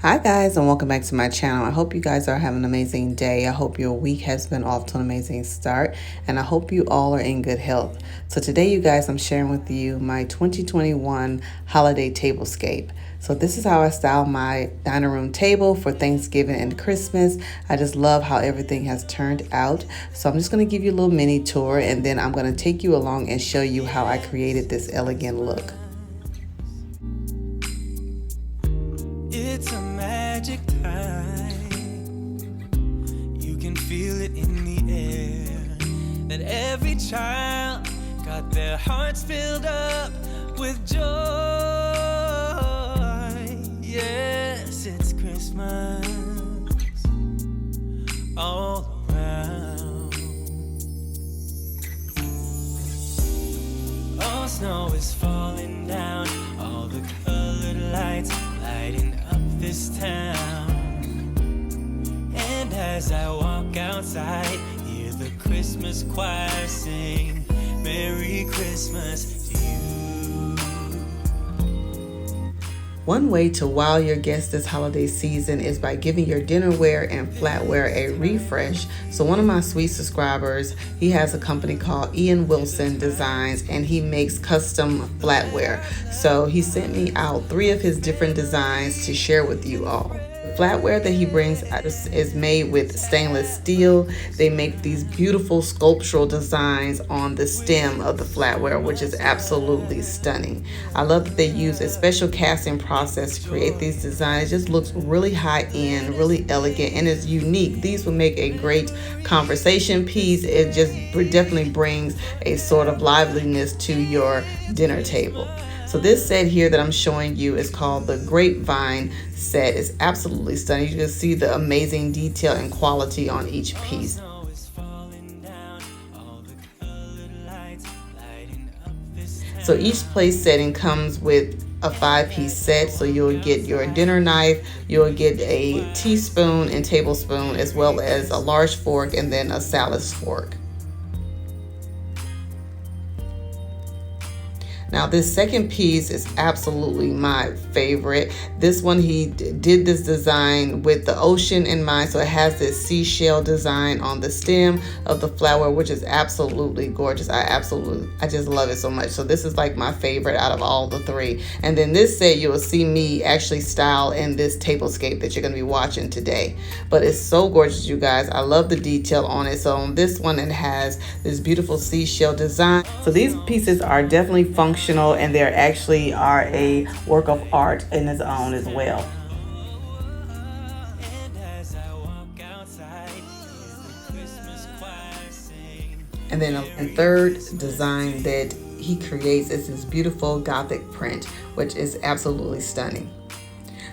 Hi guys, and welcome back to my channel. I hope you guys are having an amazing day. I hope your week has been off to an amazing start, and I hope you all are in good health. So today, you guys, I'm sharing with you my 2021 holiday tablescape. So this is how I style my dining room table for Thanksgiving and Christmas. I just love how everything has turned out. So I'm just going to give you a little mini tour, and then I'm going to take you along and show you how I created this elegant look. It's a magic time. You can feel it in the air, that every child got their hearts filled up with joy. Yes, it's Christmas all around. All snow is falling down, all the colored lights lighting up this town. And as I walk outside, hear the Christmas choir sing Merry Christmas to you. One way to wow your guests this holiday season is by giving your dinnerware and flatware a refresh. So one of my sweet subscribers, he has a company called Ian Wilson Designs, and he makes custom flatware. So he sent me out 3 of his different designs to share with you all. Flatware that he brings is made with stainless steel. They make these beautiful sculptural designs on the stem of the flatware, which is absolutely stunning. I love that they use a special casting process to create these designs. It just looks really high end, really elegant, and it's unique. These would make a great conversation piece. It just definitely brings a sort of liveliness to your dinner table. So this set here that I'm showing you is called the Grapevine set. It's absolutely stunning. You can see the amazing detail and quality on each piece. So each place setting comes with a 5-piece set. So you'll get your dinner knife, you'll get a teaspoon and tablespoon, as well as a large fork and then a salad fork. Now this second piece is absolutely my favorite. This one, he did this design with the ocean in mind. So it has this seashell design on the stem of the flower, which is absolutely gorgeous. I just love it so much. So this is like my favorite out of all the 3. And then this set, you will see me actually style in this tablescape that you're going to be watching today. But it's so gorgeous, you guys. I love the detail on it. So on this one, it has this beautiful seashell design. So these pieces are definitely functional, and they actually are a work of art in its own as well. And then a third design that he creates is this beautiful Gothic print, which is absolutely stunning.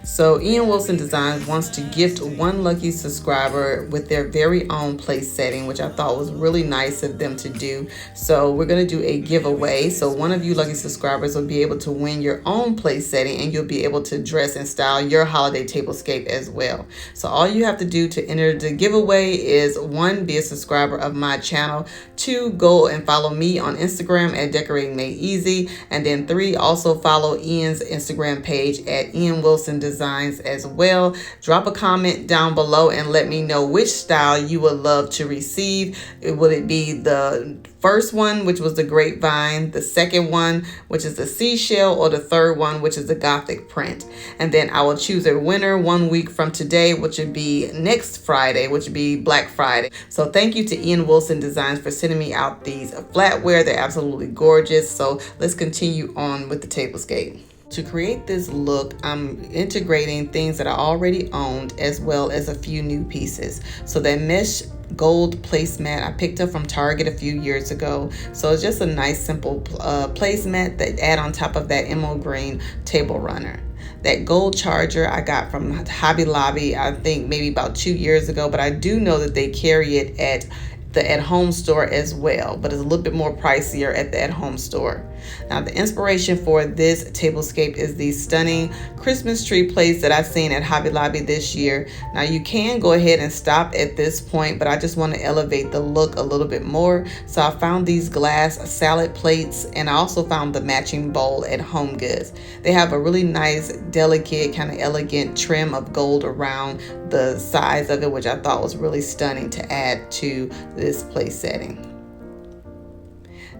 So Ian Wilson Designs wants to gift one lucky subscriber with their very own place setting, which I thought was really nice of them to do. So we're going to do a giveaway. So one of you lucky subscribers will be able to win your own place setting, and you'll be able to dress and style your holiday tablescape as well. So all you have to do to enter the giveaway is 1, be a subscriber of my channel, 2, go and follow me on Instagram at Decorating Made Easy, and then 3, also follow Ian's Instagram page at Ian Wilson Designs as well. Drop a comment down below and let me know which style you would love to receive. Would it be the first one, which was the Grapevine, the second one, which is the seashell, or the third one, which is the Gothic print? And then I will choose a winner 1 week from today, which would be next Friday, which would be Black Friday. So thank you to Ian Wilson Designs for sending me out these flatware. They're absolutely gorgeous. So let's continue on with the tablescape. To create this look, I'm integrating things that I already owned as well as a few new pieces. So that mesh gold placemat I picked up from Target a few years ago. So it's just a nice simple placemat that add on top of that emerald green table runner. That gold charger I got from Hobby Lobby, I think maybe about 2 years ago, but I do know that they carry it at the at-home store as well, but it's a little bit more pricier at the at-home store. Now, the inspiration for this tablescape is the stunning Christmas tree plates that I've seen at Hobby Lobby this year. Now, you can go ahead and stop at this point, but I just want to elevate the look a little bit more. So I found these glass salad plates, and I also found the matching bowl at Home Goods. They have a really nice, delicate, kind of elegant trim of gold around the sides of it, which I thought was really stunning to add to this place setting.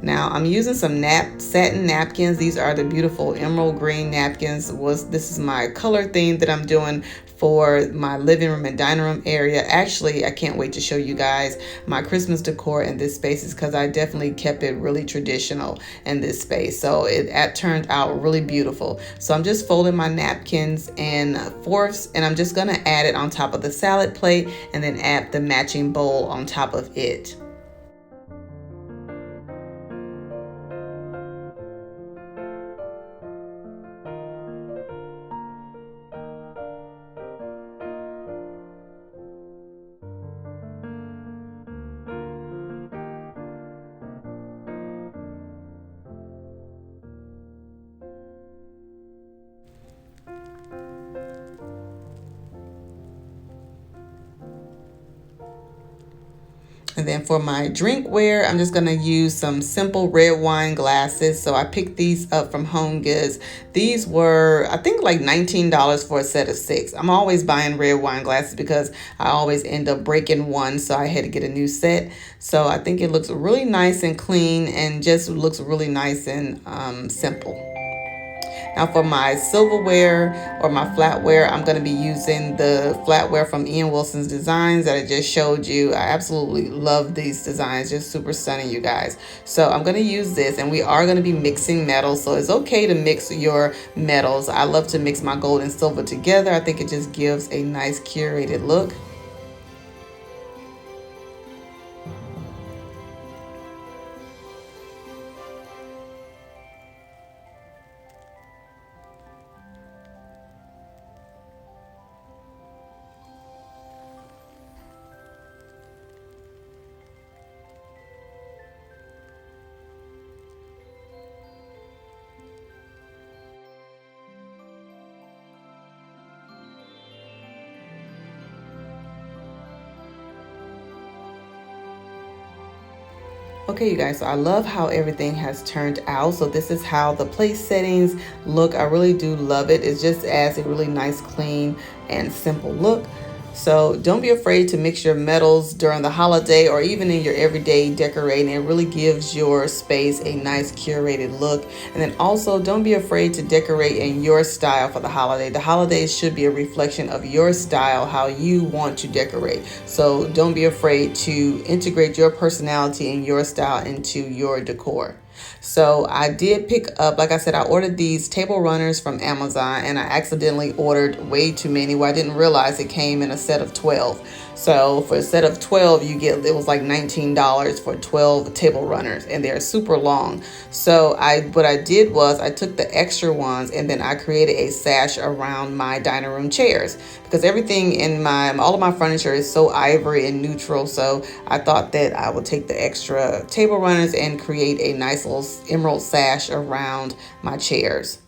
Now I'm using some satin napkins. These are the beautiful emerald green napkins. This is my color theme that I'm doing for my living room and dining room area. Actually, I can't wait to show you guys my Christmas decor in this space, because I definitely kept it really traditional in this space. So it turned out really beautiful. So I'm just folding my napkins in fourths, and I'm just gonna add it on top of the salad plate and then add the matching bowl on top of it. And then for my drinkware, I'm just gonna use some simple red wine glasses. So I picked these up from Home Goods. These were, I think, like $19 for a set of 6. I'm always buying red wine glasses because I always end up breaking one, so I had to get a new set. So I think it looks really nice and clean, and just looks really nice and simple. Now for my silverware or my flatware, I'm going to be using the flatware from Ian Wilson's Designs that I just showed you. I absolutely love these designs, just super stunning, you guys. So I'm going to use this, and we are going to be mixing metals, so it's okay to mix your metals. I love to mix my gold and silver together. I think it just gives a nice curated look. Okay, you guys, so I love how everything has turned out. So this is how the place settings look. I really do love it. It just adds a really nice, clean, and simple look. So don't be afraid to mix your metals during the holiday or even in your everyday decorating. It really gives your space a nice curated look. And then also don't be afraid to decorate in your style for the holiday. The holidays should be a reflection of your style, how you want to decorate. So don't be afraid to integrate your personality and your style into your decor. So I did pick up, like I said, I ordered these table runners from Amazon, and I accidentally ordered way too many. Well, I didn't realize it came in a set of 12. So for a set of 12, it was like $19 for 12 table runners, and they're super long. So what I did was I took the extra ones, and then I created a sash around my dining room chairs, because everything in all of my furniture is so ivory and neutral. So I thought that I would take the extra table runners and create a nice little emerald sash around my chairs.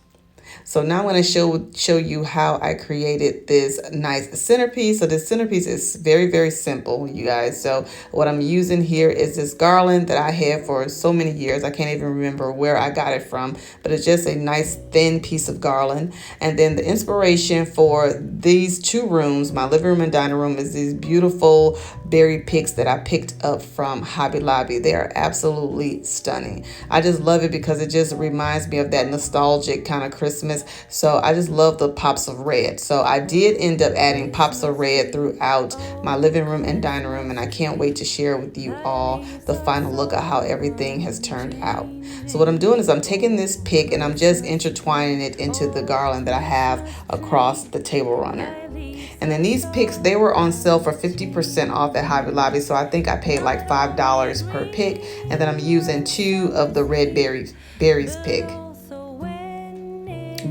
So now I'm going to show you how I created this nice centerpiece. So this centerpiece is very, very simple, you guys. So what I'm using here is this garland that I had for so many years. I can't even remember where I got it from, but it's just a nice thin piece of garland. And then the inspiration for these two rooms, my living room and dining room, is these beautiful berry picks that I picked up from Hobby Lobby. They are absolutely stunning. I just love it because it just reminds me of that nostalgic kind of Christmas. So I just love the pops of red. So I did end up adding pops of red throughout my living room and dining room, and I can't wait to share with you all the final look at how everything has turned out. So what I'm doing is I'm taking this pick and I'm just intertwining it into the garland that I have across the table runner. And then these picks, they were on sale for 50% off at Hobby Lobby. So I think I paid like $5 per pick. And then I'm using 2 of the red berries pick.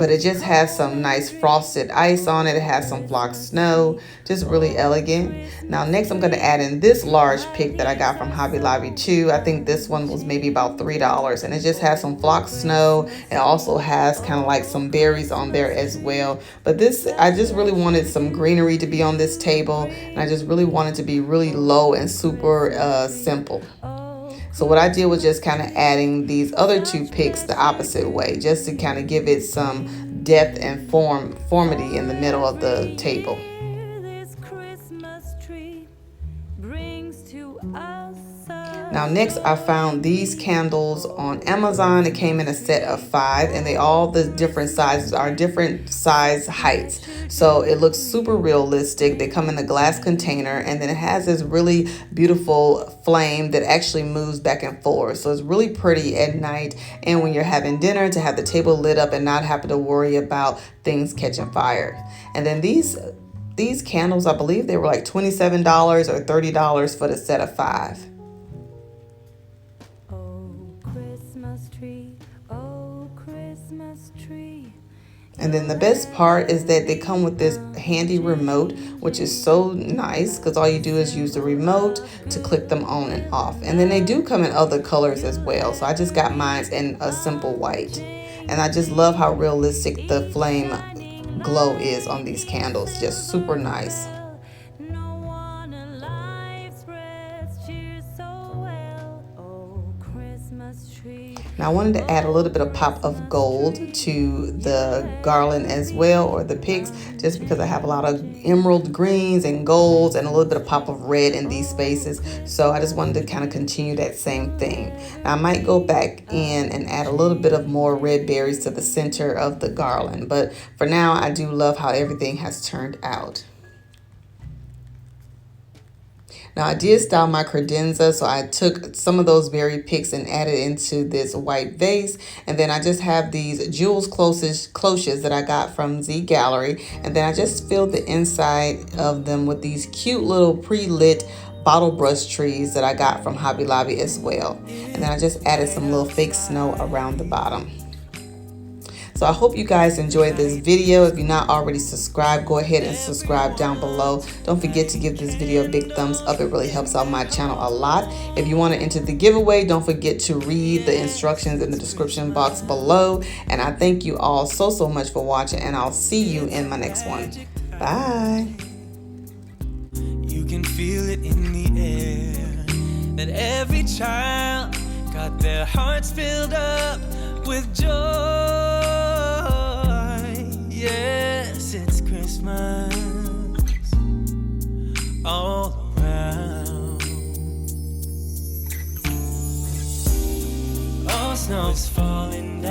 but it just has some nice frosted ice on it. It has some flocked snow, just really elegant. Now next I'm going to add in this large pick that I got from Hobby Lobby too. I think this one was maybe about $3, and it just has some flocked snow. It also has kind of like some berries on there as well. But this, I just really wanted some greenery to be on this table, and I just really wanted to be really low and super simple. So what I did was just kind of adding these other two picks the opposite way, just to kind of give it some depth and formity in the middle of the table. Now next I found these candles on Amazon. It came in a set of 5, and they all the different sizes are different size heights. So it looks super realistic. They come in a glass container, and then it has this really beautiful flame that actually moves back and forth. So it's really pretty at night and when you're having dinner, to have the table lit up and not having to worry about things catching fire. And then these candles, I believe they were like $27 or $30 for the set of 5. And then the best part is that they come with this handy remote, which is so nice because all you do is use the remote to click them on and off. And then they do come in other colors as well. So I just got mine in a simple white. And I just love how realistic the flame glow is on these candles. Just super nice. Now I wanted to add a little bit of pop of gold to the garland as well, or the picks, just because I have a lot of emerald greens and golds and a little bit of pop of red in these spaces. So I just wanted to kind of continue that same thing. Now I might go back in and add a little bit of more red berries to the center of the garland. But for now, I do love how everything has turned out. Now I did style my credenza, so I took some of those berry picks and added into this white vase. And then I just have these jewels cloches that I got from Z Gallery. And then I just filled the inside of them with these cute little pre-lit bottle brush trees that I got from Hobby Lobby as well. And then I just added some little fake snow around the bottom. So I hope you guys enjoyed this video. If you're not already subscribed, go ahead and subscribe down below. Don't forget to give this video a big thumbs up. It really helps out my channel a lot. If you want to enter the giveaway, don't forget to read the instructions in the description box below. And I thank you all so much for watching, and I'll see you in my next one. Bye. You can feel it in the air that every child got their hearts filled up with joy. Yes, it's Christmas all around. All snow's falling